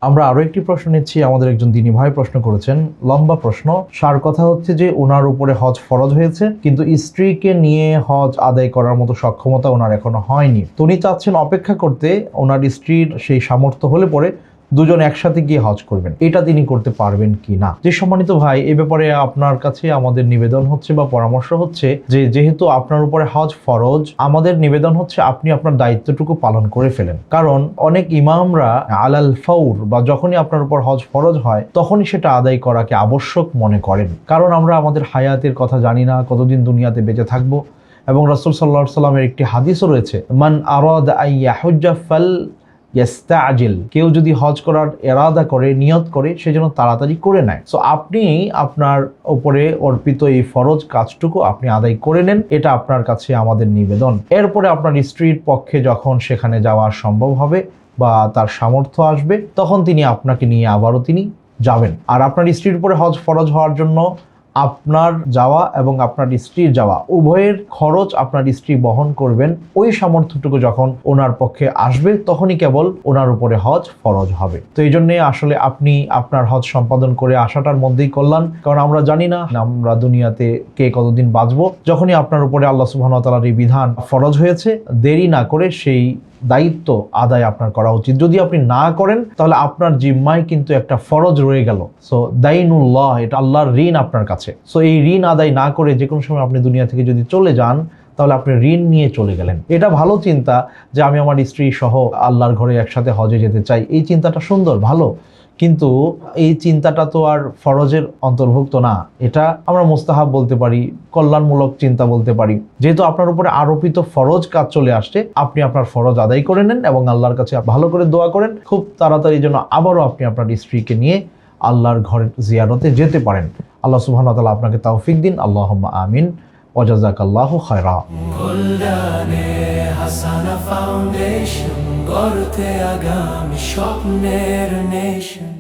আমরা আরো একটি প্রশ্ন নিচ্ছি। আমাদের একজন দিনী ভাই প্রশ্ন করেছেন, লম্বা প্রশ্ন। সার কথা হচ্ছে যে ওনার উপরে হজ ফরজ হয়েছে, কিন্তু স্ত্রীকে নিয়ে হজ আদায় করার মতো সক্ষমতা ওনার এখনো হয়নি। তো উনি চাচ্ছেন অপেক্ষা করতে, ওনার স্ত্রীর সেই সামর্থ্য হলে পরে দুজন একসাথে গিয়ে হজ করবেন। এটা তিনি করতে পারবেন কি না? যে সম্মানিত ভাই, এ ব্যাপারে আপনার কাছে আমাদের নিবেদন হচ্ছে বা পরামর্শ হচ্ছে যে যেহেতু আপনার উপরে হজ ফরজ, আমাদের নিবেদন হচ্ছে আপনি আপনার দায়িত্বটুকু পালন করে ফেলেন। কারণ অনেক ইমামরা আলাল ফাউর বা যখনই আপনার উপর হজ ফরজ হয় তখনই সেটা আদায় করাকে আবশ্যক মনে করেন। কারণ আমরা আমাদের হায়াতের কথা জানি না, কতদিন দুনিয়াতে বেঁচে থাকবো। এবং রাসূল সাল্লাল্লাহু আলাইহি ওয়াসাল্লামের একটি হাদিসও রয়েছে, মান আরাদা আন ইয়াহুজ্জা ফাল ইয়াস্তাজিল, কেউ যদি হজ করার ইরাদা করে, নিয়ত করে, সে যেন তাড়াতাড়ি করে নেয়। সো আপনি আপনার উপরে অর্পিত এই ফরজ কাজটুকু আপনি আদায় করে নেন, এটা আপনার কাছে আমাদের নিবেদন। এরপরে আপনার স্ত্রীর পক্ষে যখন সেখানে যাওয়া সম্ভব হবে বা তার সামর্থ্য আসবে, তখন তিনি আপনাকে নিয়ে আবারও তিনি যাবেন। আর আপনার স্ত্রীর উপরে হজ ফরজ হওয়ার জন্য আপনার যাওয়া এবং আপনার স্ত্রীর যাওয়া উভয়ের খরচ আপনার স্ত্রী বহন করবেন। ওই সামর্থ্যটুকু যখন ওনার পক্ষে আসবে তখনই কেবল ওনার উপরে হজ ফরজ হবে। তো এই জন্যে আসলে আপনি আপনার হজ সম্পাদন করে আসাটার মধ্যেই কল্যাণ। কারণ আমরা জানি না আমরা দুনিয়াতে কে কতদিন বাঁচবো। যখনই আপনার উপরে আল্লাহ সুবহানাহু ওয়া তাআলার এই বিধান ফরজ হয়েছে, দেরি না করে সেই দায়িত্ব আদায় আপনার করা উচিত। যদি আপনি না করেন তাহলে আপনার জিম্মায় কিন্তু একটা ফরজ রয়ে গেল। সো দাইনুল্লাহ, এটা আল্লাহর ঋণ আপনার কাছে। সো এই ঋণ আদায় না করে যে কোনো সময় আপনি দুনিয়া থেকে যদি চলে যান, তাহলে আপনি ঋণ নিয়ে চলে গেলেন। এটা ভালো চিন্তা যে আমি আমার স্ত্রী সহ আল্লাহর ঘরে একসাথে হজে যেতে চাই, এই চিন্তাটা সুন্দর, ভালো। কিন্তু এই চিন্তাটা তো আর ফরজের অন্তর্ভুক্ত না। এটা আমরা মুস্তাহাব বলতে পারি, কল্যাণমূলক চিন্তা বলতে পারি। যেহেতু আপনার উপরে আরোপিত ফরজ কাজ চলে আসছে, আপনি আপনার ফরজ আদায় করে নেন এবং আল্লাহর কাছে ভালো করে দোয়া করেন খুব তাড়াতাড়ি যেন আবারও আপনি আপনার স্ত্রীকে নিয়ে আল্লাহর ঘরের জিয়ারতে যেতে পারেন। আল্লাহ সুবহানাহু ওয়া তাআলা আপনাকে তৌফিক দিন। আল্লাহুম্মা আমিন ওয়া জাযাকাল্লাহু খায়রা। গড়তে আগামী স্বপ্নের নেশন।